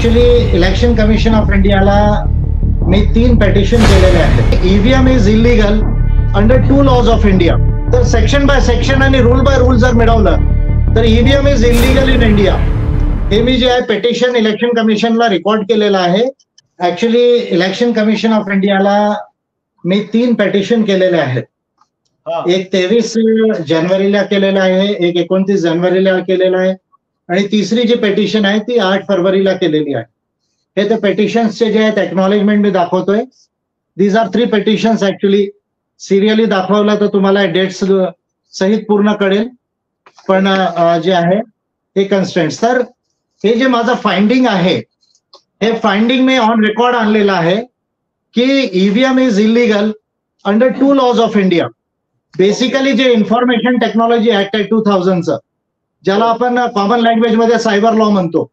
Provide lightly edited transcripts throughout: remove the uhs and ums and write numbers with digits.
Actually election commission of इंडियाला मी 3 petition केलेले आहेत. EVM is illegal under 2 laws of India. तर सेक्शन बाय सेक्शन आणि रूल बाय रूल जर मिळवलं तर EVM is illegal in India. हे मी जे आहे पेटिशन इलेक्शन कमिशनला रेकॉर्ड केलेलं आहे. ऍक्च्युली इलेक्शन कमिशन ऑफ इंडियाला मी 3 पेटिशन केलेले आहेत. एक 23 जानेवारीला केलेला आहे, एक 29 जानेवारीला केलेला आहे आणि तिसरी जी पेटिशन आहे ती 8 फरवरीला केलेली आहे. हे तर पेटिशन्सचे जे आहेत एक्नॉलेजमेंट मी दाखवतोय. These are 3 petitions. Actually serially दाखवलं तर तुम्हाला डेट्स सहित पूर्ण कळेल, पण जे आहे हे कन्स्ट्रेंट्स. तर हे जे माझं फाइंडिंग आहे हे फाइंडिंग मी ऑन रेकॉर्ड आणलेलं आहे की EVM is illegal under 2 laws of India. Basically जे इन्फॉर्मेशन टेक्नॉलॉजी ऍक्ट आहे 2000चं, ज्याला आपण कॉमन लँग्वेज मध्ये सायबर लॉ म्हणतो,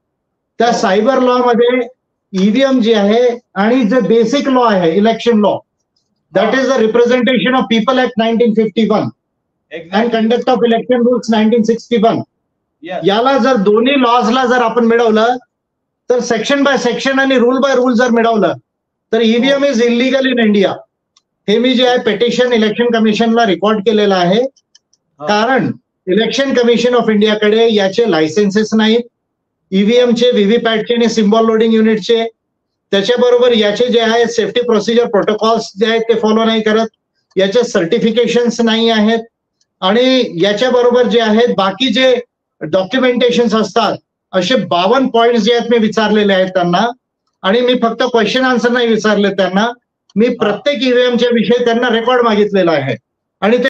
त्या सायबर लॉ मध्ये ईव्हीएम जे आहे आणि जे बेसिक लॉ आहे election law, that is the representation of people act 1951 and conduct of election rules 1961. याला जर दोन्ही लॉजला जर आपण मिळवलं तर सेक्शन बाय सेक्शन आणि रूल बाय रूल जर मिळवलं तर EVM is illegal in India. हे मी जे आहे पेटिशन इलेक्शन कमिशनला रेकॉर्ड केलेलं आहे. कारण इलेक्शन कमिशन ऑफ इंडियाकडे याचे लायसेन्सेस नाहीत. ईव्हीएमचे, व्हीव्हीपॅटचे आणि सिम्बॉल लोडिंग युनिटचे, त्याच्याबरोबर याचे जे आहे सेफ्टी प्रोसिजर प्रोटोकॉल्स जे आहेत ते फॉलो नाही करत. याचे सर्टिफिकेशन्स नाही आहेत आणि याच्याबरोबर जे आहेत बाकी जे डॉक्युमेंटेशन असतात असे 52 पॉइंट्स जे आहेत मी विचारलेले आहेत त्यांना. आणि मी फक्त क्वेश्चन आन्सर नाही विचारले त्यांना, मी प्रत्येक ईव्हीएमच्या विषयी त्यांना रेकॉर्ड मागितलेला आहे आणि